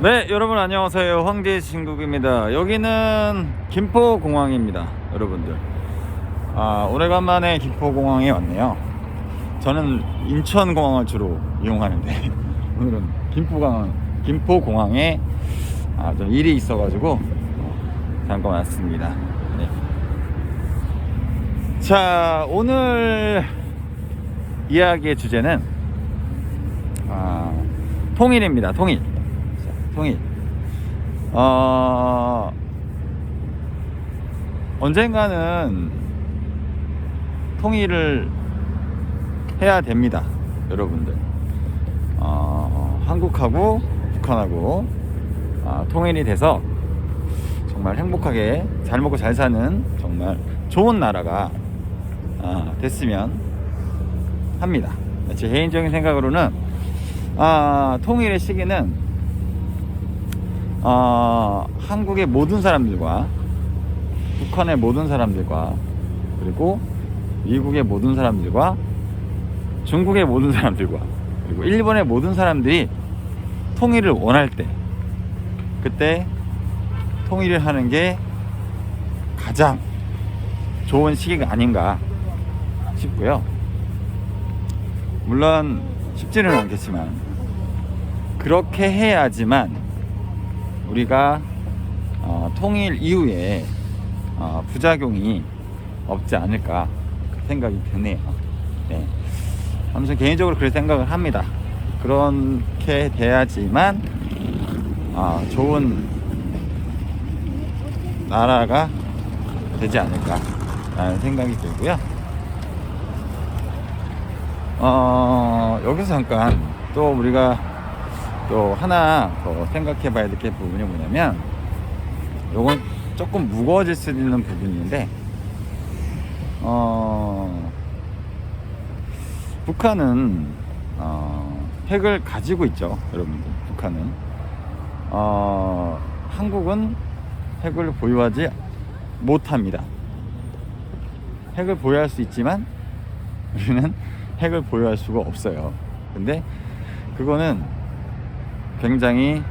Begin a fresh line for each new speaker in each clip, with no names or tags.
네, 여러분 안녕하세요. 황제 진국입니다. 여기는 김포공항입니다. 여러분들, 오래간만에 김포공항에 왔네요. 저는 인천공항을 주로 이용하는데 오늘은 김포공항에 좀 일이 있어가지고 잠깐 왔습니다. 네. 자, 오늘 이야기의 주제는 통일입니다. 통일. 언젠가는 통일을 해야 됩니다, 여러분들. 한국하고 북한하고 통일이 돼서 정말 행복하게 잘 먹고 잘 사는 정말 좋은 나라가 됐으면 합니다. 제 개인적인 생각으로는 통일의 시기는 한국의 모든 사람들과 북한의 모든 사람들과 그리고 미국의 모든 사람들과 중국의 모든 사람들과 그리고 일본의 모든 사람들이 통일을 원할 때, 그때 통일을 하는 게 가장 좋은 시기가 아닌가 싶고요. 물론 쉽지는 않겠지만 그렇게 해야지만 우리가 통일 이후에 부작용이 없지 않을까 생각이 드네요. 네. 아무튼 개인적으로 그렇게 생각을 합니다. 그렇게 돼야지만 좋은 나라가 되지 않을까 라는 생각이 들고요. 여기서 잠깐 또 우리가 또 하나 더 생각해 봐야 될 게 부분이 뭐냐면, 요건 조금 무거워질 수 있는 부분인데, 북한은 핵을 가지고 있죠, 여러분들. 북한은 한국은 핵을 보유하지 못합니다. 핵을 보유할 수 있지만 우리는 핵을 보유할 수가 없어요. 근데 그거는 굉장히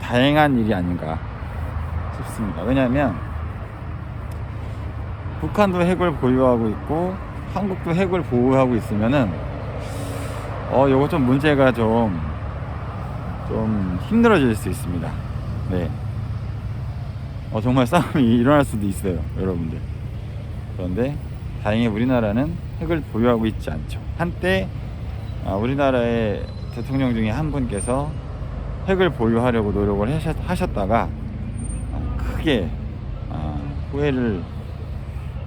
다행한 일이 아닌가 싶습니다. 왜냐하면 북한도 핵을 보유하고 있고 한국도 핵을 보유하고 있으면은 요거 좀 문제가 좀 힘들어질 수 있습니다. 네. 정말 싸움이 일어날 수도 있어요, 여러분들. 그런데 다행히 우리나라는 핵을 보유하고 있지 않죠. 한때 우리나라의 대통령 중에 한 분께서 핵을 보유하려고 노력을 하셨다가 크게 후회를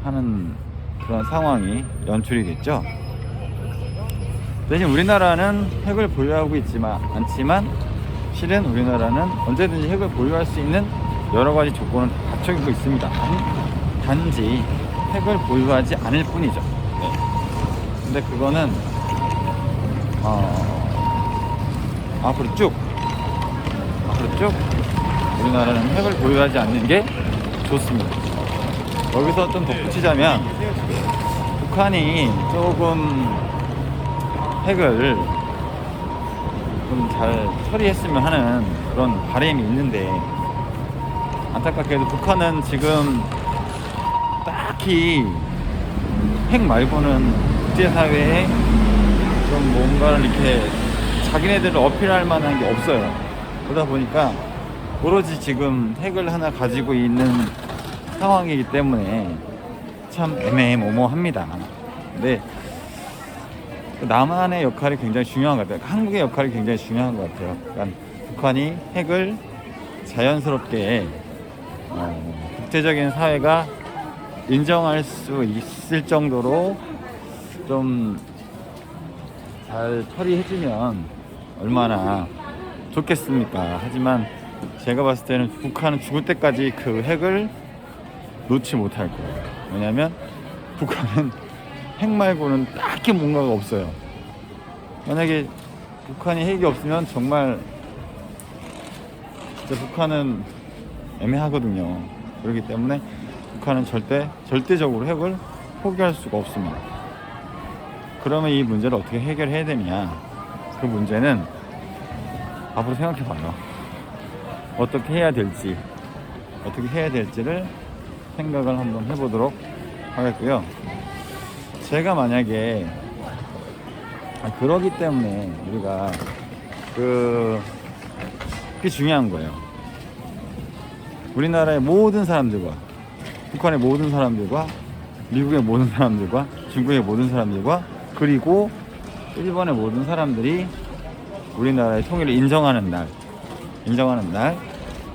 하는 그런 상황이 연출이 됐죠. 대신 우리나라는 핵을 보유하고 않지만 실은 우리나라는 언제든지 핵을 보유할 수 있는 여러 가지 조건을 갖추고 있습니다. 단지 핵을 보유하지 않을 뿐이죠. 네. 근데 그거는 앞으로 쭉 우리나라는 핵을 보유하지 않는 게 좋습니다. 여기서 좀 덧붙이자면, 북한이 조금 핵을 좀 잘 처리했으면 하는 그런 바람이 있는데, 안타깝게도 북한은 지금 딱히 핵 말고는 국제사회에 좀 뭔가를 이렇게 자기네들을 어필할 만한 게 없어요. 그러다 보니까 오로지 지금 핵을 하나 가지고 있는 상황이기 때문에 참 애매모호합니다. 근데 남한의 역할이 굉장히 중요한 것 같아요. 한국의 역할이 굉장히 중요한 것 같아요. 그러니까 북한이 핵을 자연스럽게 국제적인 사회가 인정할 수 있을 정도로 좀 잘 처리해주면 얼마나 좋겠습니까? 하지만 제가 봤을 때는 북한은 죽을 때까지 그 핵을 놓지 못할 거예요. 왜냐하면 북한은 핵 말고는 딱히 뭔가가 없어요. 만약에 북한이 핵이 없으면 정말 진짜 북한은 애매하거든요. 그렇기 때문에 북한은 절대적으로 핵을 포기할 수가 없습니다. 그러면 이 문제를 어떻게 해결해야 되느냐, 그 문제는 앞으로 생각해 봐요. 어떻게 해야 될지를 생각을 한번 해보도록 하겠고요. 제가 만약에 그러기 때문에 우리가 그게 중요한 거예요. 우리나라의 모든 사람들과, 북한의 모든 사람들과, 미국의 모든 사람들과, 중국의 모든 사람들과, 그리고 일본의 모든 사람들이 우리나라의 통일을 인정하는 날,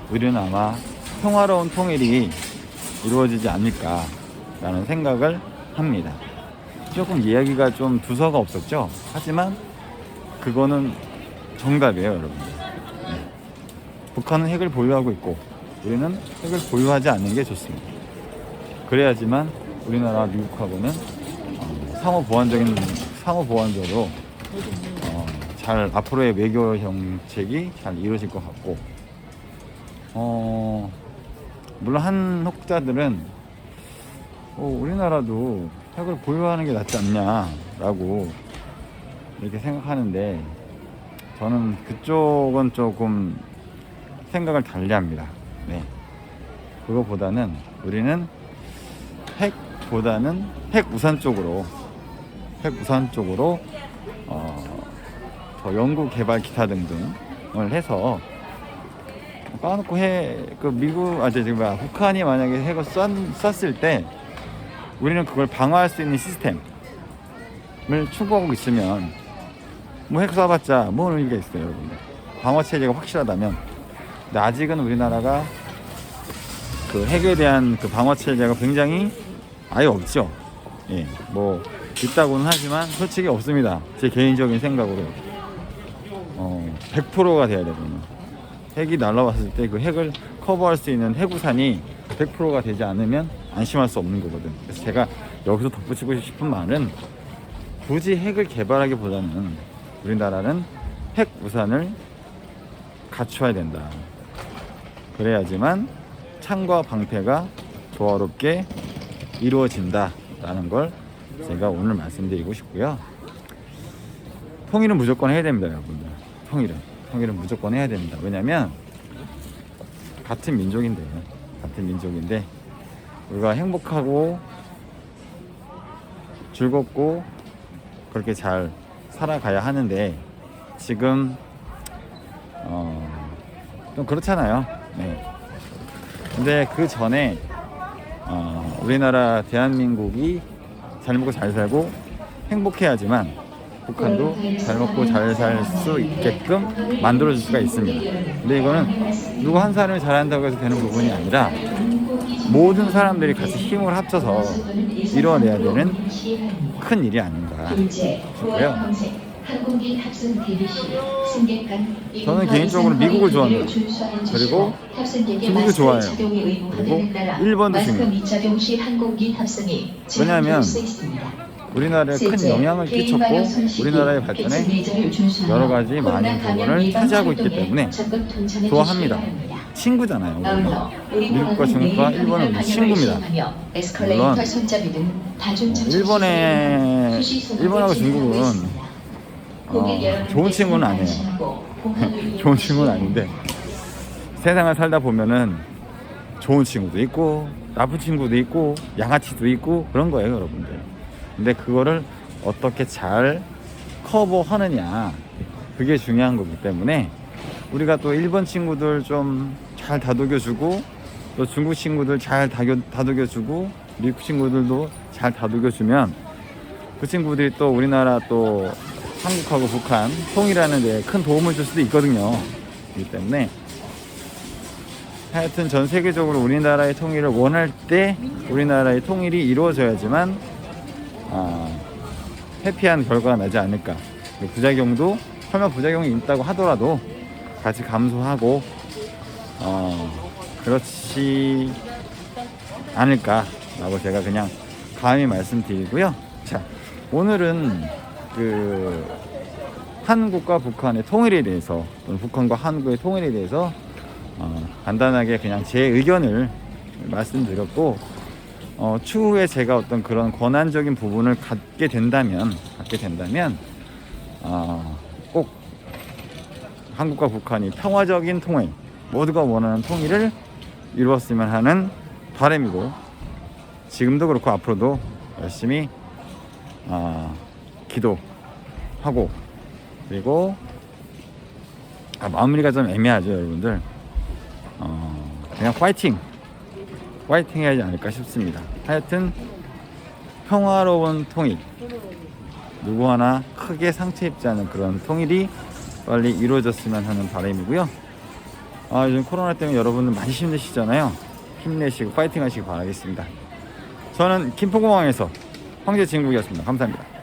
우리는 아마 평화로운 통일이 이루어지지 않을까라는 생각을 합니다. 조금 이야기가 좀 두서가 없었죠? 하지만 그거는 정답이에요, 여러분들. 네. 북한은 핵을 보유하고 있고 우리는 핵을 보유하지 않는 게 좋습니다. 그래야지만 우리나라와 미국하고는 상호보완적으로 잘 앞으로의 외교 정책이 잘 이루어질 것 같고, 물론 한 혹자들은 우리나라도 핵을 보유하는 게 낫지 않냐라고 이렇게 생각하는데, 저는 그쪽은 조금 생각을 달리합니다. 네. 그거보다는 우리는 핵보다는 핵우산 쪽으로 더 연구 개발 기타 등등을 해서 까놓고 북한이 만약에 핵을 쐈을 때 우리는 그걸 방어할 수 있는 시스템을 추구하고 있으면 뭐 핵 쏴봤자 뭐 의미가 있어요, 여러분들. 방어 체제가 확실하다면. 근데 아직은 우리나라가 그 핵에 대한 그 방어 체제가 굉장히 아예 없죠. 예, 뭐 있다고는 하지만 솔직히 없습니다. 제 개인적인 생각으로 100%가 돼야 되거든요. 핵이 날라왔을 때 그 핵을 커버할 수 있는 핵우산이 100%가 되지 않으면 안심할 수 없는 거거든. 그래서 제가 여기서 덧붙이고 싶은 말은, 굳이 핵을 개발하기보다는 우리나라는 핵우산을 갖춰야 된다. 그래야지만 창과 방패가 조화롭게 이루어진다라는 걸 제가 오늘 말씀드리고 싶고요. 통일은 무조건 해야 됩니다, 여러분들. 통일은 무조건 해야 됩니다. 왜냐면 같은 민족인데 우리가 행복하고 즐겁고 그렇게 잘 살아가야 하는데, 지금 좀 그렇잖아요. 네. 근데 그 전에 우리나라 대한민국이 잘 먹고 잘 살고 행복해야지만 북한도 잘 먹고 잘 살 수 있게끔 만들어줄 수가 있습니다. 근데 이거는 누구 한 사람이 잘한다고 해서 되는 부분이 아니라 모든 사람들이 같이 힘을 합쳐서 이뤄내야 되는 큰 일이 아닌가 싶고요. 저는 개인적으로 미국을 좋아합니다. 그리고 중국도 좋아해요. 그리고 일본도 중요해요. 왜냐하면 우리나라에 큰 영향을 끼쳤고 우리나라의 발전에 여러 가지 많은 부분을 차지하고 있기 때문에 좋아합니다. 친구잖아요. 미국과 중국과 일본은 우리 친구입니다. 물론 일본하고 중국은 좋은 친구는 아니에요. 좋은 친구는 아닌데, 세상을 살다 보면은 좋은 친구도 있고 나쁜 친구도 있고 양아치도 있고 그런 거예요, 여러분들. 근데 그거를 어떻게 잘 커버하느냐, 그게 중요한 거기 때문에 우리가 또 일본 친구들 좀 잘 다독여주고, 또 중국 친구들 잘 다독여주고, 미국 친구들도 잘 다독여주면 그 친구들이 또 우리나라 또 한국하고 북한 통일하는 데 큰 도움을 줄 수도 있거든요. 그렇기 때문에 하여튼 전 세계적으로 우리나라의 통일을 원할 때 우리나라의 통일이 이루어져야지만 해피한 결과가 나지 않을까. 부작용도 설령 부작용이 있다고 하더라도 같이 감수하고 그렇지 않을까라고 제가 그냥 감히 말씀드리고요. 자, 오늘은 한국과 북한의 통일에 대해서, 또는 북한과 한국의 통일에 대해서 간단하게 그냥 제 의견을 말씀드렸고, 추후에 제가 어떤 그런 권한적인 부분을 갖게 된다면 꼭 한국과 북한이 평화적인 통일, 모두가 원하는 통일을 이루었으면 하는 바람이고, 지금도 그렇고 앞으로도 열심히 기도하고, 그리고 마무리가 좀 애매하죠 여러분들. 그냥 파이팅 해야 하지 않을까 싶습니다. 하여튼 평화로운 통일, 누구 하나 크게 상처 입지 않은 그런 통일이 빨리 이루어졌으면 하는 바람이고요. 요즘 코로나 때문에 여러분들 많이 힘드시잖아요. 힘내시고 파이팅 하시기 바라겠습니다. 저는 김포공항에서 황제 진국이었습니다. 감사합니다.